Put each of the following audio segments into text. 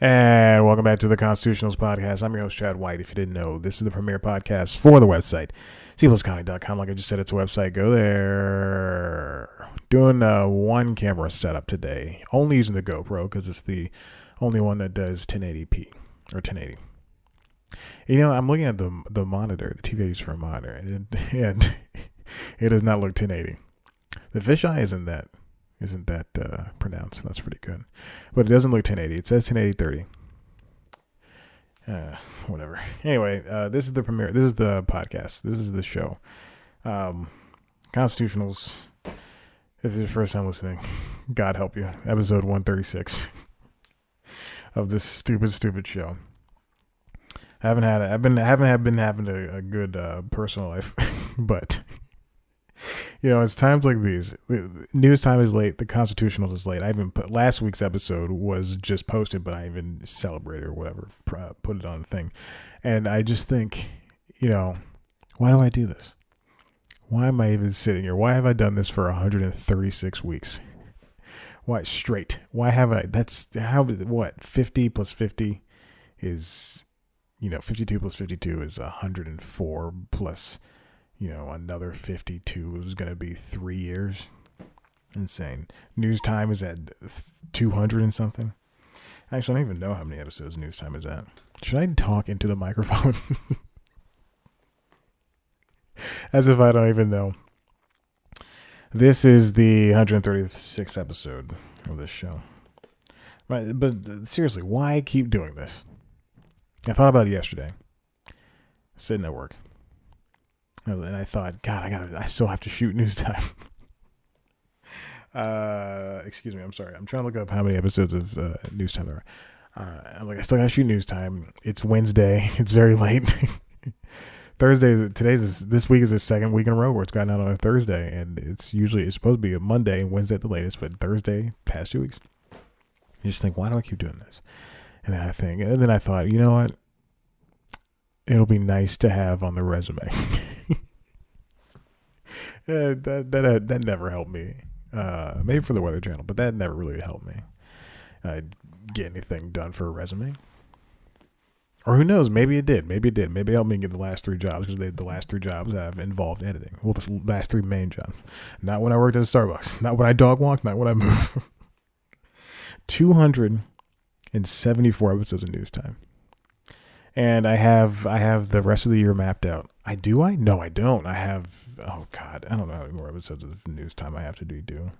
And welcome back to the Constitutionals Podcast. I'm your host, Chad White. If you didn't know, this is the premier podcast for the website, cpluscounty.com. Like I just said, it's a website. Go there. Doing one camera setup today. Only using the GoPro because it's the only one that does 1080p or 1080. You know, I'm looking at the monitor, the TV I use for a monitor, and it does not look 1080. The fisheye isn't that pronounced. That's pretty good, but it doesn't look 1080. It says 1080 30. Whatever. Anyway, this is the premiere. This is the podcast. This is the show. Constitutionals. If this is your first time listening, God help you. Episode 136 of this stupid show. I've been having a good personal life, but. You know, it's times like these. News time is late. The Constitutionals is late. I even put last week's episode was just posted, but I even celebrated or whatever, put it on the thing. And I just think, you know, why do I do this? Why am I even sitting here? Why have I done this for 136 weeks? Why straight? Why have I? That's how, what? 50 plus 50 is, 52 plus 52 is 104 plus, another 52 is going to be 3 years. Insane. News time is at 200 and something. Actually, I don't even know how many episodes news time is at. Should I talk into the microphone? As if I don't even know. This is the 136th episode of this show. Right, but seriously, why keep doing this? I thought about it yesterday. Sitting at work. And I thought, God, I still have to shoot news time. Excuse me, I'm sorry. I'm trying to look up how many episodes of news time there are. I'm like, I still got to shoot news time. It's Wednesday. It's very late. This week is the second week in a row where it's gotten out on a Thursday, and it's supposed to be a Monday and Wednesday at the latest, but Thursday, past 2 weeks. You just think, why do I keep doing this? And then I thought, you know what? It'll be nice to have on the resume. That never helped me. Maybe for the Weather Channel, but that never really helped me get anything done for a resume. Or who knows? Maybe it did. Maybe it helped me get the last 3 jobs because the last 3 jobs have involved editing. Well, the last 3 main jobs. Not when I worked at a Starbucks. Not when I dog walked. Not when I moved. 274 episodes of news time. And I have the rest of the year mapped out. No, I don't. I have, oh God, I don't know how many more episodes of news time I have to be due.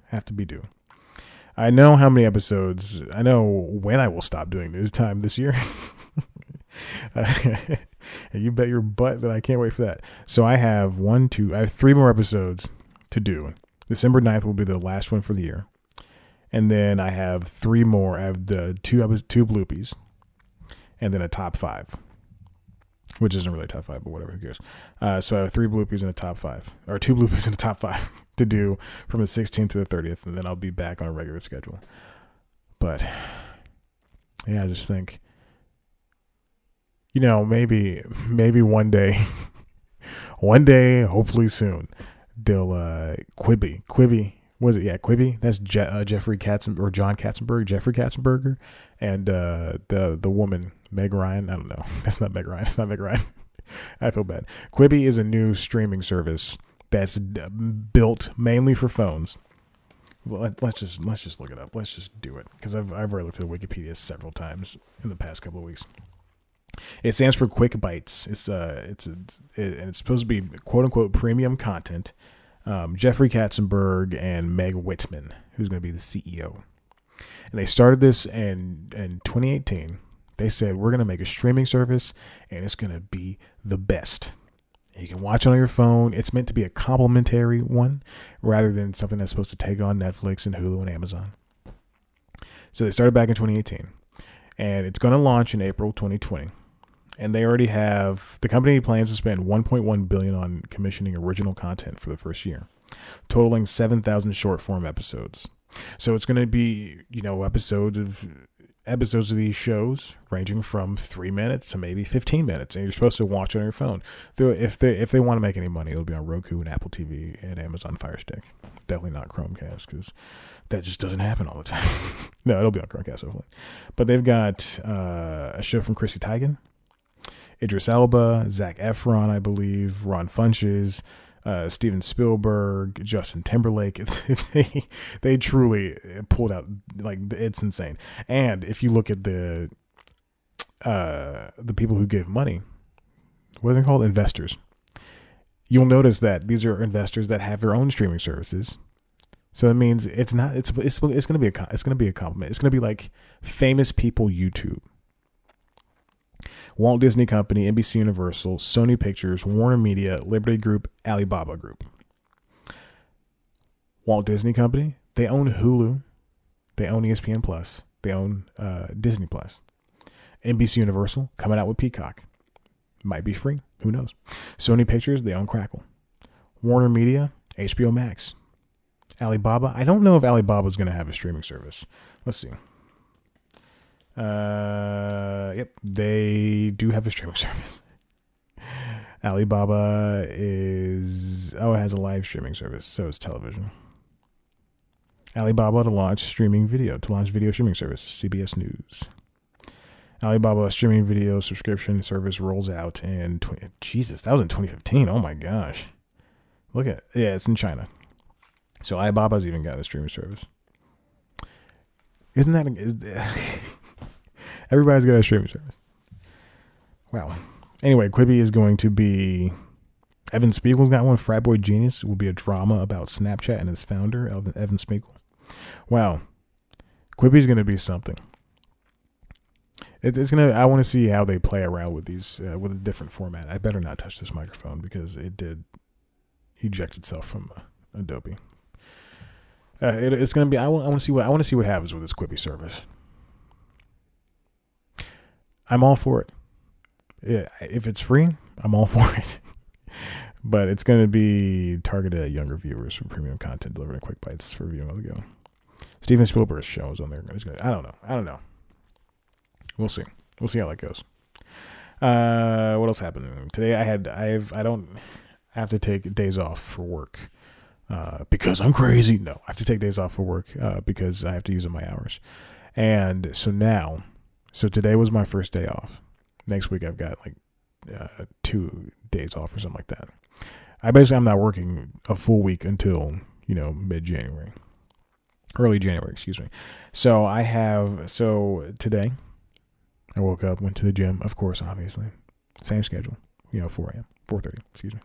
I know how many episodes, I know when I will stop doing news time this year. And you bet your butt that I can't wait for that. So I have 3 more episodes to do. December 9th will be the last one for the year. And then I have 3 more. I have the 2 bloopies. And then a top 5, which isn't really top 5, but whatever, who cares? So I have 3 bloopies in a top 5, or 2 bloopies in a top 5 to do from the 16th to the 30th, and then I'll be back on a regular schedule. But yeah, I just think, maybe one day, hopefully soon, they'll Quibi. Was it? Yeah, Quibi. That's Jeffrey Katzenberg or John Katzenberg, Jeffrey Katzenberger, and the woman Meg Ryan. I don't know. That's not Meg Ryan. It's not Meg Ryan. I feel bad. Quibi is a new streaming service that's built mainly for phones. Well, let's just look it up. Let's just do it because I've already looked at Wikipedia several times in the past couple of weeks. It stands for Quick Bites. It's supposed to be quote unquote premium content. Jeffrey Katzenberg and Meg Whitman, who's going to be the CEO. And they started this in 2018. They said, we're going to make a streaming service, and it's going to be the best. You can watch it on your phone. It's meant to be a complimentary one rather than something that's supposed to take on Netflix and Hulu and Amazon. So they started back in 2018. And it's going to launch in April 2020. And they already have, the company plans to spend $1.1 billion on commissioning original content for the first year, totaling 7,000 short form episodes. So it's going to be, episodes of these shows ranging from 3 minutes to maybe 15 minutes. And you're supposed to watch it on your phone. If they want to make any money, it'll be on Roku and Apple TV and Amazon Fire Stick. Definitely not Chromecast because That just doesn't happen all the time. No, it'll be on Chromecast hopefully. But they've got a show from Chrissy Teigen, Idris Elba, Zac Efron, I believe, Ron Funches, Steven Spielberg, Justin Timberlake. they truly pulled out, like, it's insane. And if you look at the people who give money, what are they called? Investors. You'll notice that these are investors that have their own streaming services. So it means it's going to be a compliment. It's going to be like famous people YouTube. Walt Disney Company, NBC Universal, Sony Pictures, Warner Media, Liberty Group, Alibaba Group. Walt Disney Company, they own Hulu, they own ESPN Plus, they own Disney Plus. NBC Universal coming out with Peacock. Might be free, who knows? Sony Pictures, they own Crackle. Warner Media, HBO Max. Alibaba, I don't know if Alibaba's going to have a streaming service. Let's see. Yep, they do have a streaming service. Alibaba it has a live streaming service, so it's television. Alibaba to launch video streaming service, CBS News. Alibaba streaming video subscription service rolls out in Jesus, that was in 2015. Oh my gosh. It's in China. So Alibaba's even got a streaming service. Everybody's got a streaming service. Wow. Anyway, Quibi is going to be... Evan Spiegel's got one. Frat Boy Genius will be a drama about Snapchat and its founder, Evan Spiegel. Wow. Quibi's going to be something. I want to see how they play around with these, with a different format. I better not touch this microphone because it did eject itself from Adobe. It's going to be... I want to see what happens with this Quibi service. I'm all for it. Yeah, if it's free, I'm all for it. But it's going to be targeted at younger viewers for premium content delivered in quick bites for viewing on the go. Steven Spielberg's show is on there. I don't know. We'll see. We'll see how that goes. What else happened today? I have to take days off for work because I'm crazy. No, I have to take days off for work because I have to use up my hours. And so today was my first day off. Next week I've got like 2 days off or something like that. I'm not working a full week until, mid-January. Early January, excuse me. So today I woke up, went to the gym, of course, obviously. Same schedule, 4 a.m., 4:30, excuse me.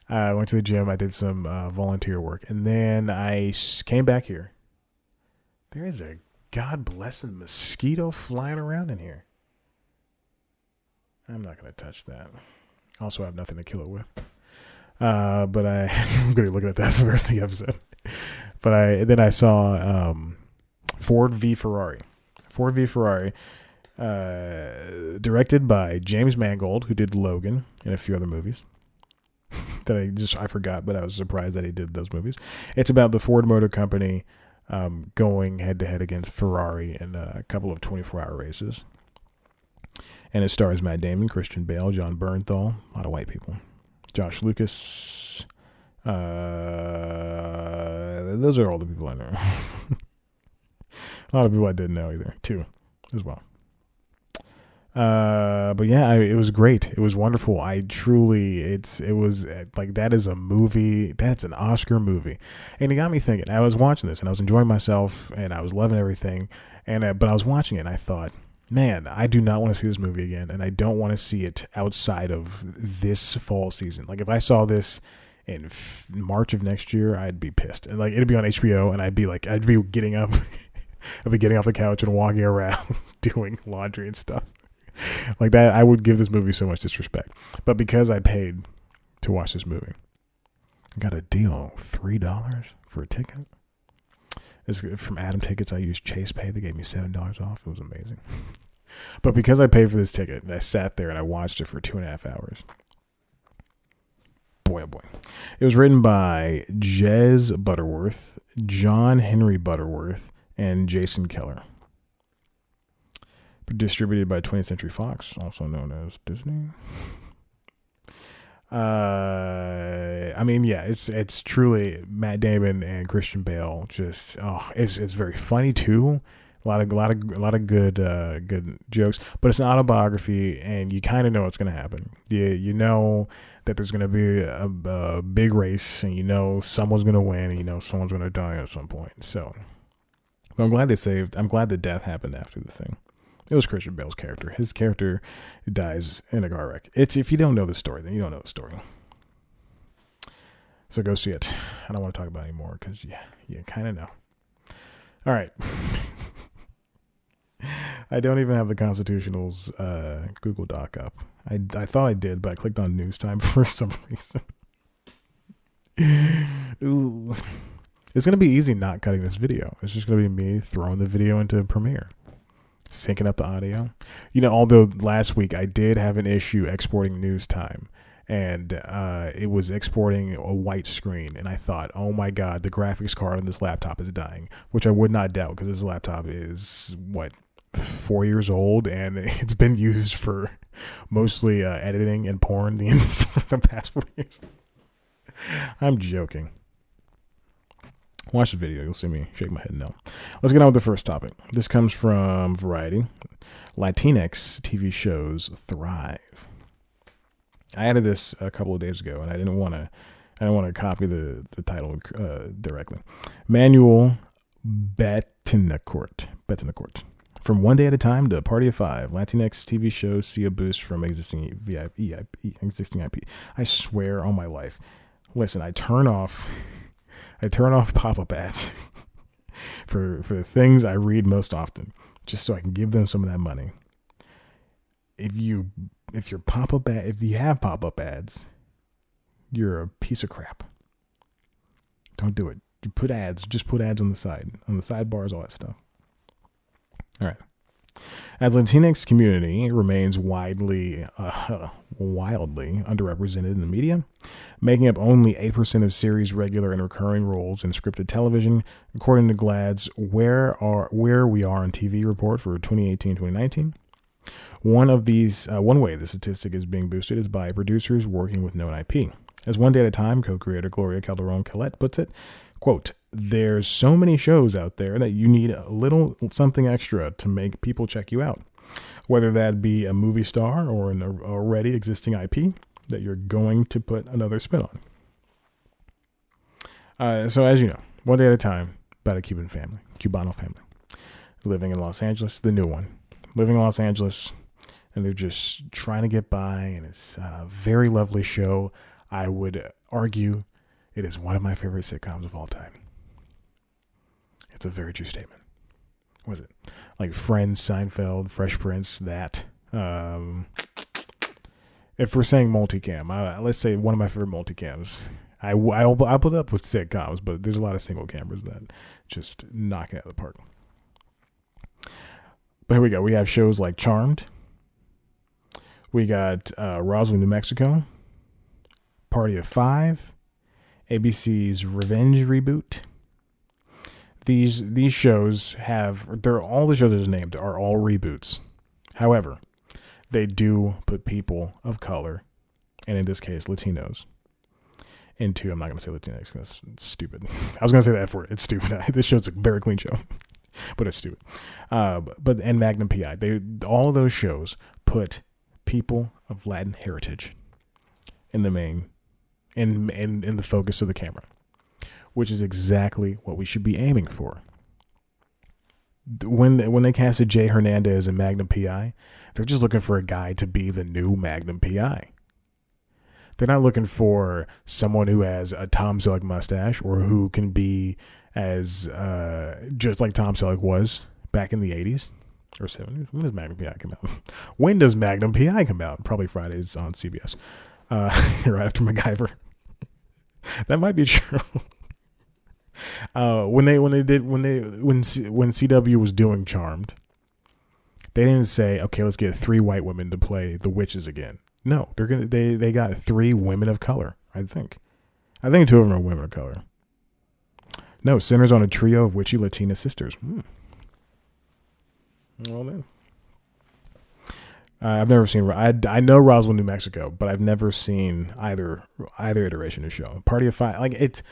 I went to the gym, I did some volunteer work, and then I came back here. There is a God blessing mosquito flying around in here. I'm not going to touch that. Also, I have nothing to kill it with. But I'm going to be looking at that for the rest of the episode. But then I saw FORD V FERRARI. FORD V FERRARI, directed by James Mangold, who did Logan and a few other movies that I forgot, but I was surprised that he did those movies. It's about the Ford Motor Company going head-to-head against Ferrari in a couple of 24-hour races. And it stars Matt Damon, Christian Bale, John Bernthal, a lot of white people. Josh Lucas. Those are all the people I know. A lot of people I didn't know either, too, as well. But yeah, it was great. It was wonderful. It was like, that is a movie. That's an Oscar movie. And it got me thinking. I was watching this and I was enjoying myself and I was loving everything. But I was watching it and I thought, man, I do not want to see this movie again. And I don't want to see it outside of this fall season. Like, if I saw this in March of next year, I'd be pissed. And like, it'd be on HBO and I'd be getting up, I'd be getting off the couch and walking around doing laundry and stuff. Like that, I would give this movie so much disrespect. But because I paid to watch this movie, I got a deal, $3 for a ticket. This is from Adam Tickets. I used Chase Pay. They gave me $7 off. It was amazing. But because I paid for this ticket, and I sat there and I watched it for 2.5 hours. Boy, oh boy. It was written by Jez Butterworth, John Henry Butterworth, and Jason Keller. Distributed by 20th Century Fox, also known as Disney. I mean, yeah, it's truly Matt Damon and Christian Bale. Just it's very funny too. A lot of good jokes, but it's an autobiography, and you kind of know what's gonna happen. You know that there's gonna be a big race, and you know someone's gonna win, and you know someone's gonna die at some point. So, but I'm glad they saved. I'm glad the death happened after the thing. It was Christian Bale's character. His character dies in a car wreck. It's if you don't know the story, then you don't know the story. So go see it. I don't want to talk about it anymore because you kind of know. All right. I don't even have the Constitutional's Google Doc up. I thought I did, but I clicked on News Time for some reason. Ooh. It's going to be easy not cutting this video. It's just going to be me throwing the video into Premiere. Syncing up the audio. You know, although last week I did have an issue exporting News Time. And it was exporting a white screen. And I thought, oh my God, the graphics card on this laptop is dying. Which I would not doubt because this laptop is, 4 years old, and it's been used for mostly editing and porn the past 4 years. I'm joking. Watch the video. You'll see me shake my head no. Let's get on with the first topic. This comes from Variety. LatinX TV shows thrive. I added this a couple of days ago, and I didn't want to copy the title directly. Manuel Betancourt. From One Day at a Time to Party of Five, Latinx TV shows see a boost from existing IP. I swear on my life. Listen, I turn off pop-up ads for the things I read most often, just so I can give them some of that money. If you have pop-up ads, you're a piece of crap. Don't do it. Just put ads on the sidebars, all that stuff. All right. As Latinx community remains wildly underrepresented in the media, making up only 8% of series regular and recurring roles in scripted television, according to GLAAD's Where We Are on TV report for 2018-2019. One way the statistic is being boosted is by producers working with known IP. As One Day at a Time co-creator Gloria Calderon-Kellett puts it, quote, "There's so many shows out there that you need a little something extra to make people check you out. Whether that be a movie star or an already existing IP that you're going to put another spin on." So as you know, One Day at a Time, about a Cubano family, living in Los Angeles, the new one, living in Los Angeles, and they're just trying to get by, and it's a very lovely show. I would argue it is one of my favorite sitcoms of all time. It's a very true statement. What is it? Like Friends, Seinfeld, Fresh Prince, that. If we're saying multicam, let's say one of my favorite multicams. I'll put up with sitcoms, but there's a lot of single cameras that just knock it out of the park. But here we go. We have shows like Charmed. We got Roswell, New Mexico. Party of Five. ABC's Revenge reboot. These shows all the shows that are named are all reboots. However, they do put people of color, and in this case, Latinos, into, I'm not going to say Latinx because that's stupid. I was going to say the F word. It's stupid. This show's a very clean show, but it's stupid. And Magnum PI, all of those shows put people of Latin heritage in the main, in the focus of the camera, which is exactly what we should be aiming for. When they casted Jay Hernandez in Magnum PI, they're just looking for a guy to be the new Magnum PI. They're not looking for someone who has a Tom Selleck mustache or who can be as just like Tom Selleck was back in the 80s or 70s. When does Magnum PI come out? When does Magnum PI come out? Probably Fridays on CBS. Right after MacGyver. That might be true. When CW was doing Charmed, they didn't say, okay, let's get 3 white women to play the witches again. No, they got 3 women of color. I think 2 of them are women of color. No, centers on a trio of witchy Latina sisters. Well then, I've never seen. I know Roswell, New Mexico, but I've never seen either iteration of the show. Party of Five, like it's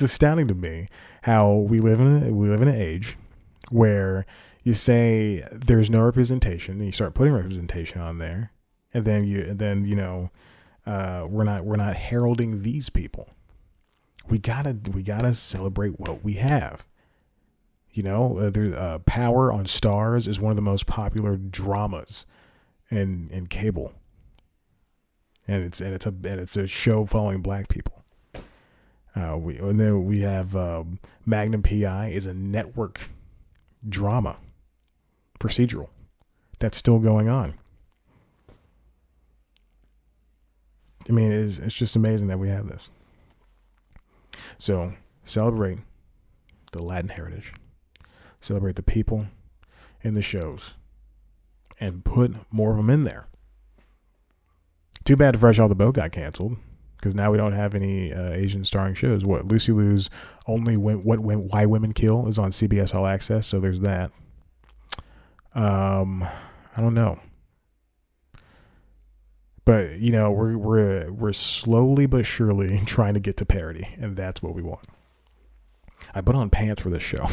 astounding to me how we live in an age where you say there's no representation, and you start putting representation on there, and then we're not heralding these people. We gotta celebrate what we have. Power on Stars is one of the most popular dramas in cable, and it's a show following black people. And then we have Magnum PI is a network drama procedural that's still going on. I mean, it's just amazing that we have this. So celebrate the Latin heritage, celebrate the people in the shows, and put more of them in there. Too bad Fresh Off the Boat got canceled, because now we don't have any Asian starring shows. What, Lucy Liu's Why Women Kill is on CBS All Access, so there's that. I don't know, but we're slowly but surely trying to get to parody, and that's what we want. I put on pants for this show.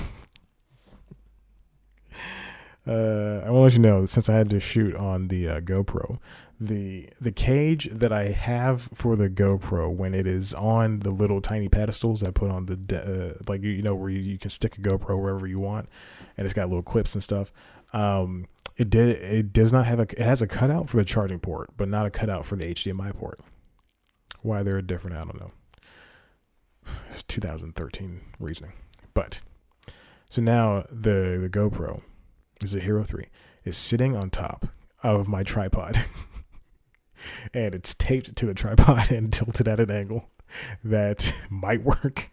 I want to let you know, since I had to shoot on the GoPro, the cage that I have for the GoPro, when it is on the little tiny pedestals I put on the where you can stick a GoPro wherever you want, and it's got little clips and stuff. It does not have it has a cutout for the charging port, but not a cutout for the HDMI port. Why they're different, I don't know. It's 2013 reasoning. But so now the GoPro is a Hero 3 is sitting on top of my tripod. And it's taped to the tripod and tilted at an angle that might work.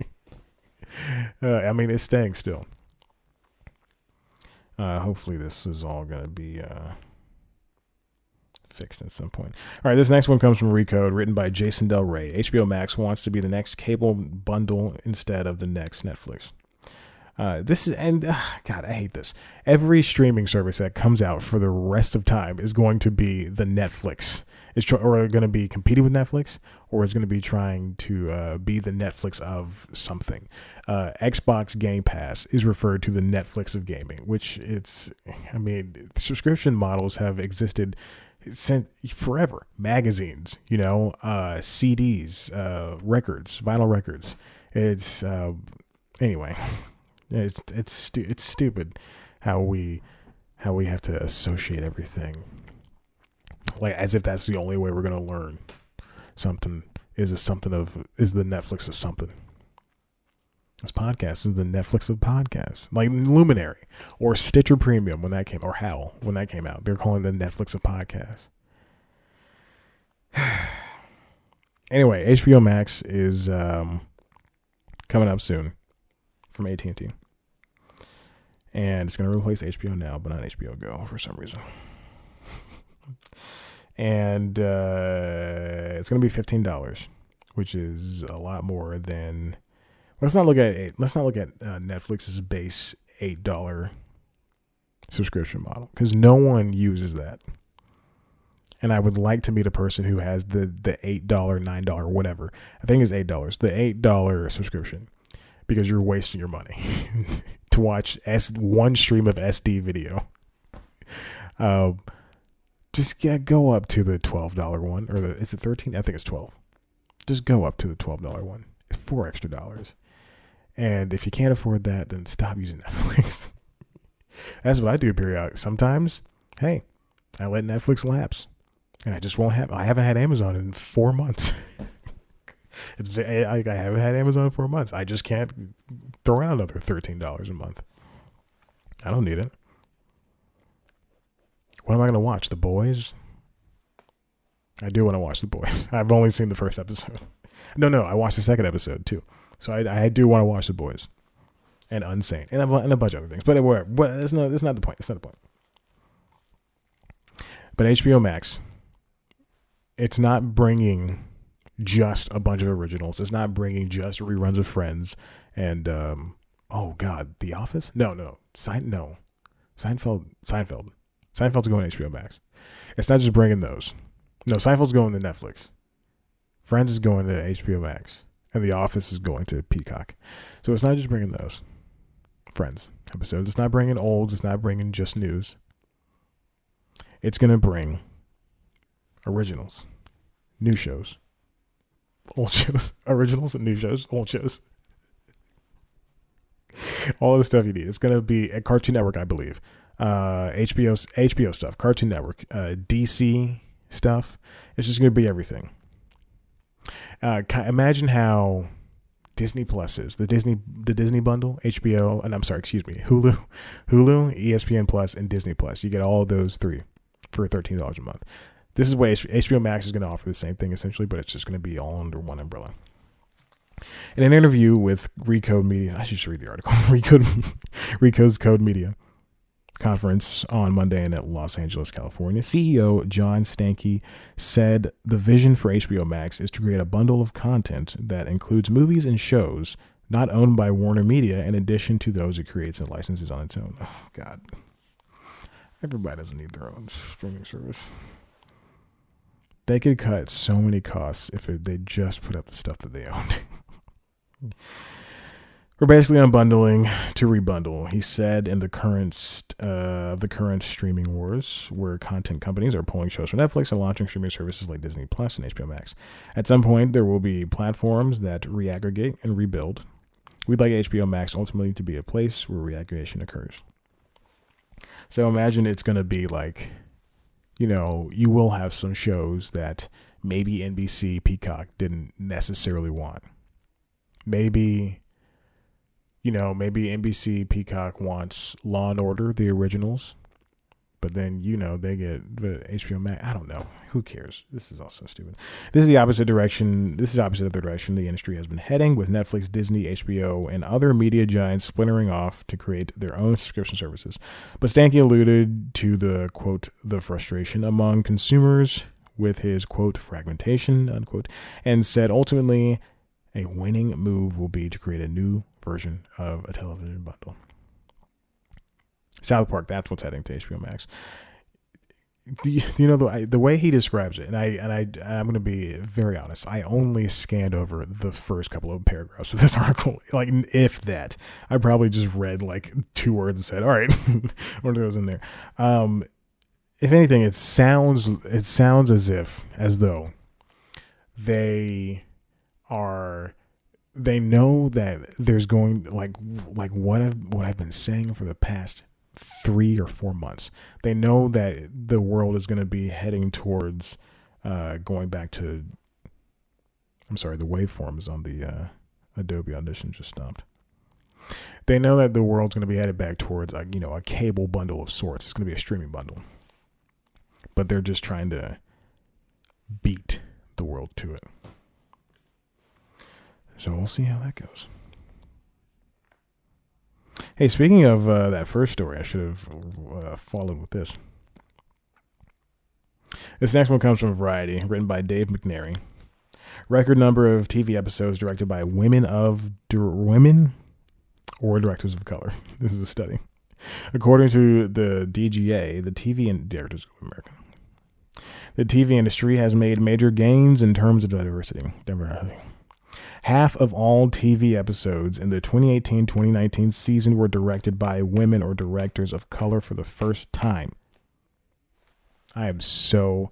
I mean, it's staying still. Hopefully this is all going to be fixed at some point. All right, this next one comes from Recode, written by Jason Del Rey. HBO Max wants to be the next cable bundle instead of the next Netflix. God, I hate this. Every streaming service that comes out for the rest of time is going to be the Netflix. Or going to be competing with Netflix, or it's going to be trying to be the Netflix of something. Xbox Game Pass is referred to the Netflix of gaming, which subscription models have existed since forever. Magazines, CDs, records, vinyl records. It's anyway. It's stupid how we have to associate everything, like as if that's the only way we're gonna learn something. Is the Netflix of something? This podcast is the Netflix of podcasts, like Luminary or Stitcher Premium when that came, or Howl when that came out. They're calling the Netflix of podcasts. Anyway, HBO Max is coming up soon from AT&T. And it's going to replace HBO Now, but not HBO Go for some reason. And it's going to be $15, which is a lot more than. Let's not look at Netflix's base $8 subscription model, because no one uses that. And I would like to meet a person who has the $8, $9, whatever. I think it's $8. The $8 subscription, because you're wasting your money to watch one stream of SD video. Just go up to the $12 one, or is it $13? I think it's $12. Just go up to the $12 one. It's $4 extra. And if you can't afford that, then stop using Netflix. That's what I do periodically. Sometimes, hey, I let Netflix lapse, and I haven't had Amazon in 4 months. I haven't had Amazon in 4 months. I just can't throw out another $13 a month. I don't need it. What am I going to watch? The Boys? I do want to watch The Boys. I've only seen the first episode. No, I watched the second episode too. So I do want to watch The Boys and Unsane and a bunch of other things. But that's not the point. That's not the point. But HBO Max, it's not bringing just a bunch of originals. It's not bringing just reruns of Friends and The Office. No, Seinfeld. Seinfeld's going to HBO Max. It's not just bringing those. No, Seinfeld's going to Netflix. Friends is going to HBO Max. And The Office is going to Peacock. So it's not just bringing those Friends episodes. It's not bringing olds. It's not bringing just news. It's going to bring originals, new shows, old shows, originals and new shows, old shows. All the stuff you need. It's going to be at Cartoon Network, I believe. HBO stuff, Cartoon Network, DC stuff. It's just going to be everything. Imagine how Disney Plus is the Disney bundle, HBO, and Hulu, ESPN Plus, and Disney Plus. You get all of those three for $13 a month. This is what HBO Max is going to offer, the same thing essentially, but it's just going to be all under one umbrella. In an interview with Recode Media, I should just read the article. Recode's Code Media conference on Monday in Los Angeles, California, CEO John Stankey said the vision for HBO Max is to create a bundle of content that includes movies and shows not owned by Warner Media, in addition to those it creates and licenses on its own. Oh, God. Everybody doesn't need their own streaming service. They could cut so many costs if they just put up the stuff that they owned. We're basically unbundling to rebundle, he said, in the current streaming wars, where content companies are pulling shows from Netflix and launching streaming services like Disney Plus and HBO Max. At some point, there will be platforms that reaggregate and rebuild. We'd like HBO Max ultimately to be a place where reaggregation occurs. So imagine it's going to be like, you will have some shows that maybe NBC, Peacock didn't necessarily want. Maybe NBC, Peacock wants Law and Order, the originals, but then, they get the HBO Max. I don't know. Who cares? This is all so stupid. This is the opposite direction. This is opposite of the direction the industry has been heading, with Netflix, Disney, HBO, and other media giants splintering off to create their own subscription services. But Stankey alluded to the, quote, the frustration among consumers with his, quote, fragmentation, unquote, and said ultimately a winning move will be to create a new version of a television bundle. South Park, that's what's heading to HBO Max. The way he describes it, and I'm going to be very honest. I only scanned over the first couple of paragraphs of this article, like if that. I probably just read like 2 words and said, "All right, what goes in there?" If anything, it sounds as though they know that there's going like what I've been saying for the past 3 or 4 months. They know that the world is going to be heading towards going back to. I'm sorry, the waveforms on the Adobe Audition just stopped. They know that the world's going to be headed back towards a cable bundle of sorts. It's going to be a streaming bundle, but they're just trying to beat the world to it. So we'll see how that goes. Hey, speaking of that first story, I should have followed with this. This next one comes from Variety, written by Dave McNary. Record number of TV episodes directed by women or directors of color. This is a study. According to the DGA, the TV and Directors of America, the TV industry has made major gains in terms of diversity. Half of all TV episodes in the 2018-2019 season were directed by women or directors of color for the first time. I am so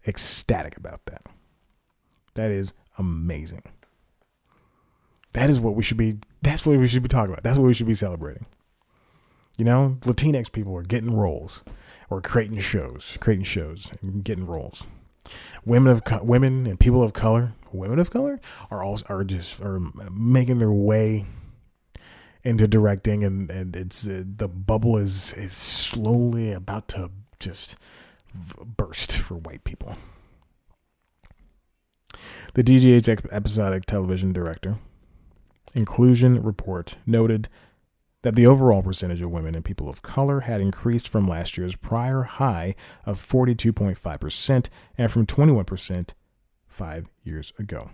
ecstatic about that. That is amazing. That's what we should be talking about. That's what we should be celebrating. Latinx people are getting roles or creating shows and getting roles. Women and people of color, are making their way into directing, and it's the bubble is slowly about to just burst for white people. The DGA's episodic television director inclusion report noted that the overall percentage of women and people of color had increased from last year's prior high of 42.5% and from 21% 5 years ago.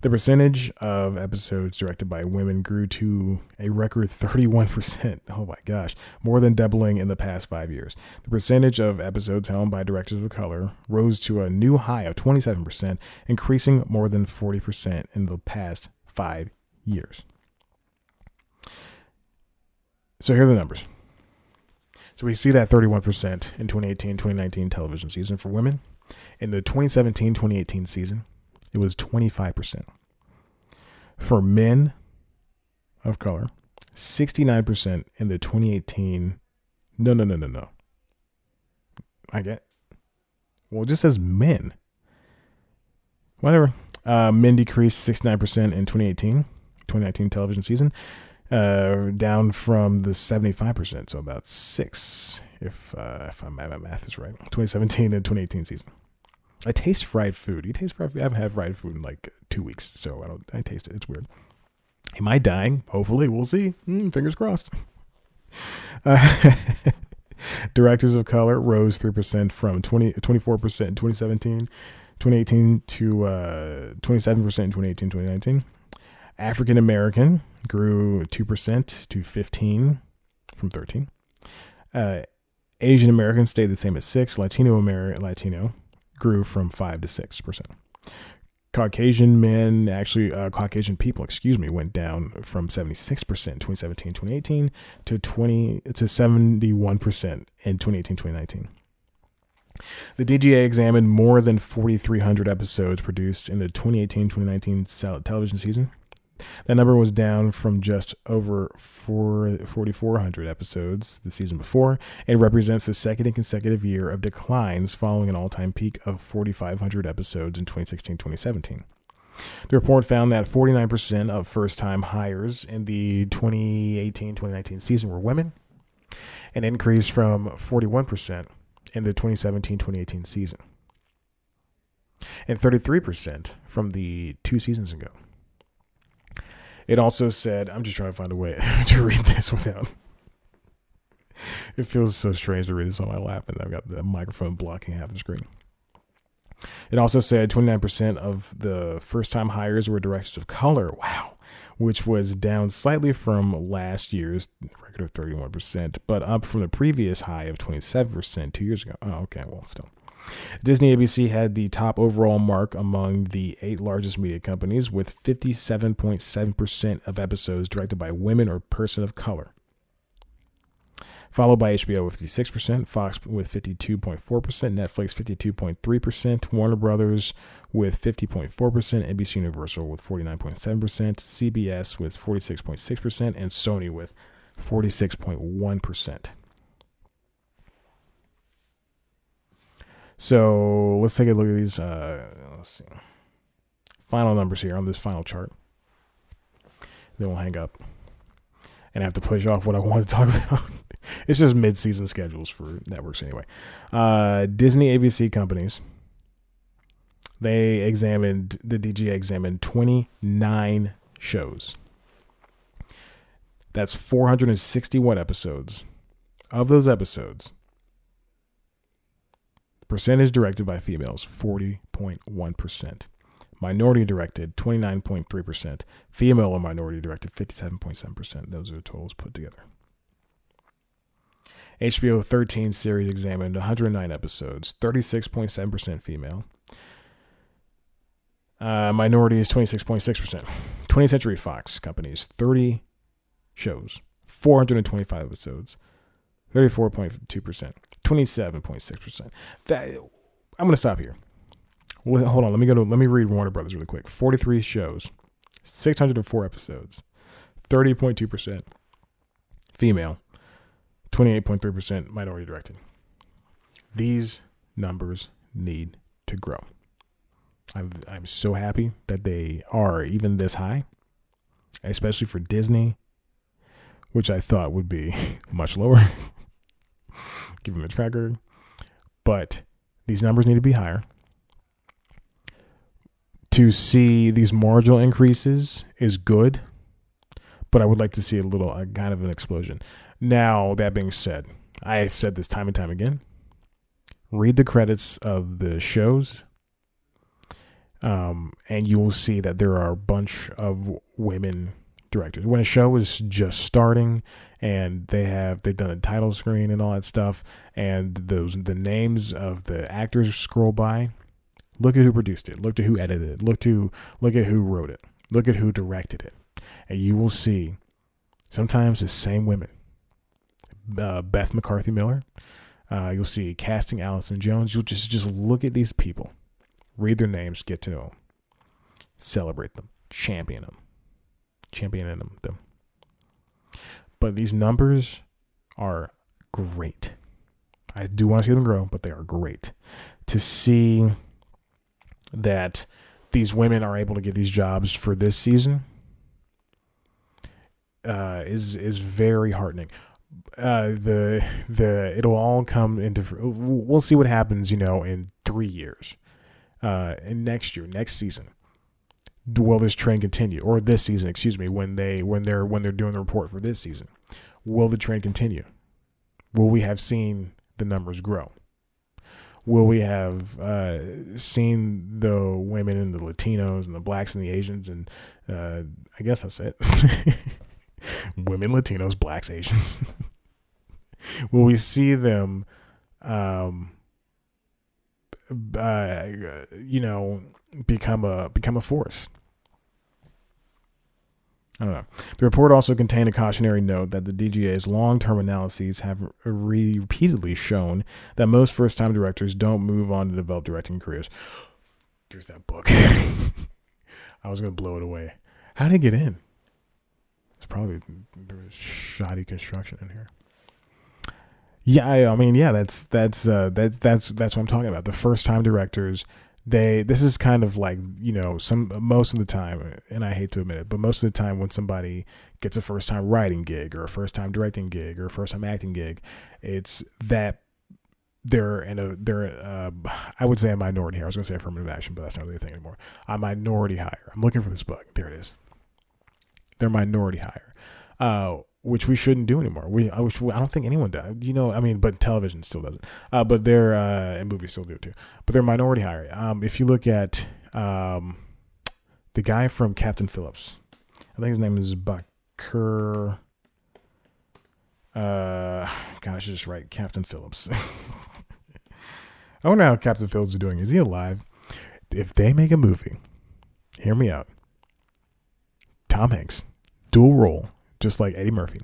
The percentage of episodes directed by women grew to a record 31%. Oh my gosh, more than doubling in the past 5 years. The percentage of episodes helmed by directors of color rose to a new high of 27%, increasing more than 40% in the past 5 years. So here are the numbers. So we see that 31% in 2018-2019 television season for women. In the 2017-2018 season, it was 25%. For men of color, 69% in the 2018. No. Well, it just says men. Whatever. Men decreased 69% in 2019 television season, down from the 75%, so about 6, if my math is right. 2017 and 2018 season. I taste fried food. You taste fried food? I haven't had fried food in like 2 weeks, so I taste it. It's weird. Am I dying? Hopefully, we'll see. Fingers crossed. Directors of color rose 3% from 24% in 2017, 2018 to 27% in 2018, 2019. African American grew 2% to 15 from 13. Asian American stayed the same at 6. Latino grew from 5 to 6%. Caucasian people, went down from 76% in 2017, 2018 to 71% in 2018, 2019. The DGA examined more than 4,300 episodes produced in the 2018-2019 television season. That number was down from just over 4,400 episodes the season before, and represents the second consecutive year of declines following an all-time peak of 4,500 episodes in 2016-2017. The report found that 49% of first-time hires in the 2018-2019 season were women, an increase from 41% in the 2017-2018 season, and 33% from the 2 seasons ago. It also said, I'm just trying to find a way to read this without. It feels so strange to read this on my lap, and I've got the microphone blocking half the screen. It also said 29% of the first-time hires were directors of color. Wow. Which was down slightly from last year's record of 31%, but up from the previous high of 27% 2 years ago. Oh, okay. Well, still. Disney ABC had the top overall mark among the 8 largest media companies, with 57.7% of episodes directed by women or person of color, followed by HBO with 56%, Fox with 52.4%, Netflix 52.3%, Warner Brothers with 50.4%, NBC Universal with 49.7%, CBS with 46.6%, and Sony with 46.1%. So let's take a look at these. Let's see. Final numbers here on this final chart. Then we'll hang up. And I have to push off what I want to talk about. It's just mid-season schedules for networks anyway. Disney ABC companies. The DGA examined 29 shows. That's 461 episodes. Of those episodes, percentage directed by females, 40.1%. Minority directed, 29.3%. Female or minority directed, 57.7%. Those are the totals put together. HBO 13 series examined 109 episodes, 36.7% female. Minority is 26.6%. 20th Century Fox companies, 30 shows, 425 episodes, 34.2%. 27.6%. I'm going to stop here. Well, hold on. Let me read Warner Brothers really quick. 43 shows, 604 episodes, 30.2% female, 28.3% minority directed. These numbers need to grow. I'm so happy that they are even this high, especially for Disney, which I thought would be much lower. Give them a tracker. But these numbers need to be higher. To see these marginal increases is good, but I would like to see a kind of an explosion. Now, that being said, I've said this time and time again. Read the credits of the shows. And you will see that there are a bunch of women directors. When a show is just starting and they've done a title screen and all that stuff, and the names of the actors scroll by, look at who produced it, look at who edited it, look at who wrote it, look at who directed it, and you will see sometimes the same women. Beth McCarthy Miller. You'll see casting Allison Jones. You'll just look at these people, read their names, get to know them, celebrate them, championing them. But these numbers are great. I do want to see them grow, but they are great. To see that these women are able to get these jobs for this season is very heartening. It'll all come into. We'll see what happens, in 3 years, and next season. Will this trend continue, or this season? Excuse me. When they're doing the report for this season, will the trend continue? Will we have seen the numbers grow? Will we have seen the women and the Latinos and the blacks and the Asians, and I guess that's it. Women, Latinos, blacks, Asians. Will we see them, become a force? I don't know. The report also contained a cautionary note that the DGA's long-term analyses have repeatedly shown that most first-time directors don't move on to develop directing careers. There's that book. I was going to blow it away. How did it get in? It's probably there was shoddy construction in here. Yeah, I mean, that's what I'm talking about. The first-time directors. This is kind of like, most of the time, and I hate to admit it, but most of the time when somebody gets a first time writing gig or a first time directing gig or a first time acting gig, it's that they're I would say a minority hire. I was going to say affirmative action, but that's not really a thing anymore. A minority hire. I'm looking for this book. There it is. They're minority hire. Which we shouldn't do anymore. I don't think anyone does. But television still does it. But they're and movies still do it too. But they're minority hire. If you look at the guy from Captain Phillips, I think his name is Bakr. God, I should just write Captain Phillips. I wonder how Captain Phillips is doing. Is he alive? If they make a movie, hear me out. Tom Hanks, dual role. Just like Eddie Murphy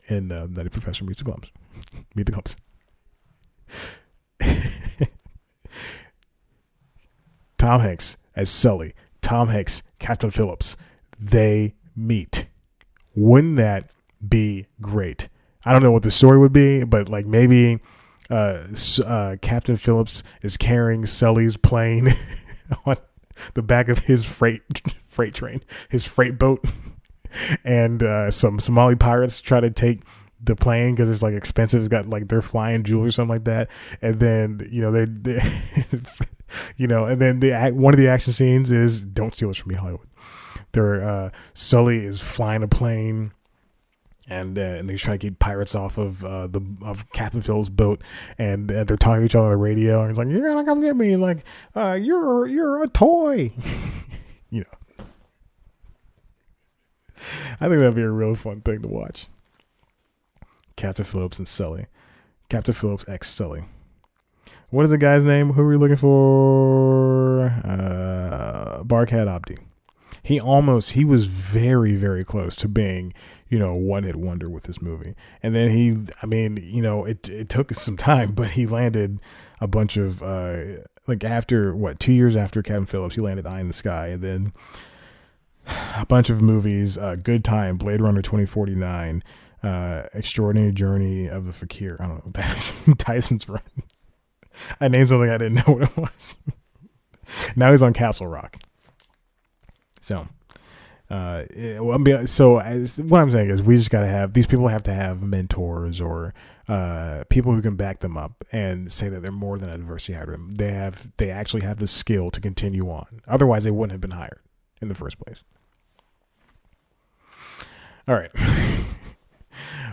in Nutty Professor Meets the Clumps. Meet the Clumps. Tom Hanks as Sully. Tom Hanks, Captain Phillips. They meet. Wouldn't that be great? I don't know what the story would be, but like maybe Captain Phillips is carrying Sully's plane on the back of his freight train, his freight boat. And some Somali pirates try to take the plane because it's like expensive. It's got like they're flying jewels or something like that. And then they and then one of the action scenes is don't steal it from me, Hollywood. Sully is flying a plane, and they try to keep pirates off of Captain Phil's boat, and they're talking to each other on the radio. And it's like, you're gonna come get me, like you're a toy, I think that'd be a real fun thing to watch. Captain Phillips and Sully. Captain Phillips x Sully. What is the guy's name? Who are we looking for? Barkhad Abdi. He was very, very close to being, a one-hit wonder with this movie. And then it took some time, but he landed a bunch of, after, 2 years after Captain Phillips, he landed Eye in the Sky. And then a bunch of movies, Good Time, Blade Runner 2049, Extraordinary Journey of the Fakir. I don't know what that is. Tyson's Run. I named something I didn't know what it was. Now he's on Castle Rock. So, what I'm saying is we just got to have, these people have to have mentors or people who can back them up and say that they're more than a diversity hire. They actually have the skill to continue on. Otherwise, they wouldn't have been hired in the first place. All right.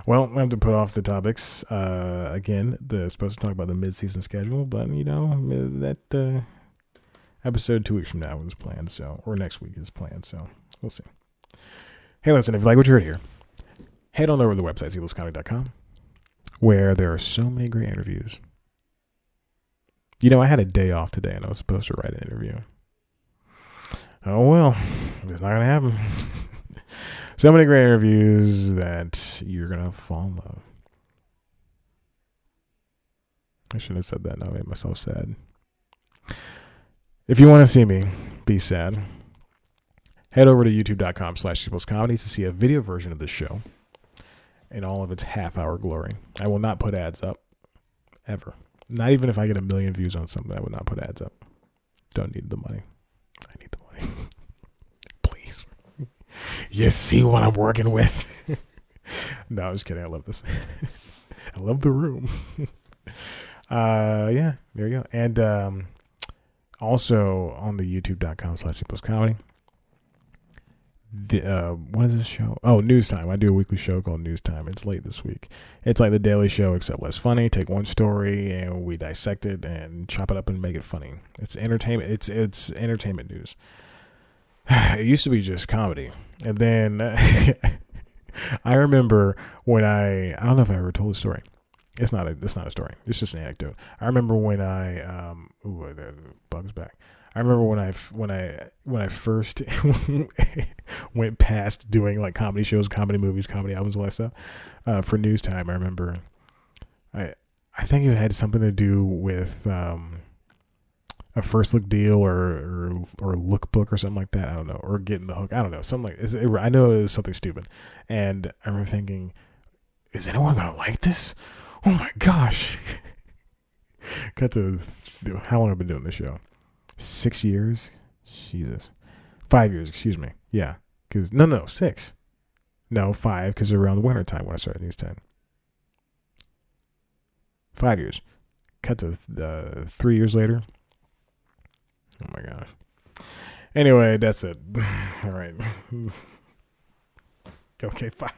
Well, I have to put off the topics. Again, supposed to talk about the mid-season schedule, but that episode 2 weeks from now is planned, so, or next week is planned, so we'll see. Hey, listen, if you like what you heard here, head on over to the website, zealouscomedy.com, where there are so many great interviews. You know, I had a day off today, and I was supposed to write an interview. Oh, well, it's not going to happen. So many great interviews that you're going to fall in love. I shouldn't have said that. Now I made myself sad. If you want to see me be sad, head over to youtube.com/comedy to see a video version of this show in all of its half-hour glory. I will not put ads up, ever. Not even if I get 1 million views on something, I would not put ads up. Don't need the money. I need the money. Please. You see what I'm working with? No, I'm just kidding. I love this. I love the room. Yeah, there you go. And also on the youtube.com/comedy. What is this show? Oh, News Time. I do a weekly show called News Time. It's late this week. It's like the Daily Show except less funny. Take one story and we dissect it and chop it up and make it funny. It's entertainment. It's entertainment news. It used to be just comedy, and then I remember when I don't know if I ever told the story. It's not a story. It's just an anecdote. I remember when the bug's back. I remember when I first went past doing like comedy shows, comedy movies, comedy albums, all that stuff for News Time. I remember I think it had something to do with a first look deal or lookbook or something like that. I don't know, or getting the hook. I don't know, something like. I know it was something stupid, and I remember thinking, is anyone gonna like this? Oh my gosh! Cut to how long I've been doing this show. 6 years? Jesus. 5 years, excuse me. Yeah. Because no, 6. No, 5, because around the winter time when I started News Time. 5 years. Cut to 3 years later. Oh my gosh. Anyway, that's it. All right. Okay, bye.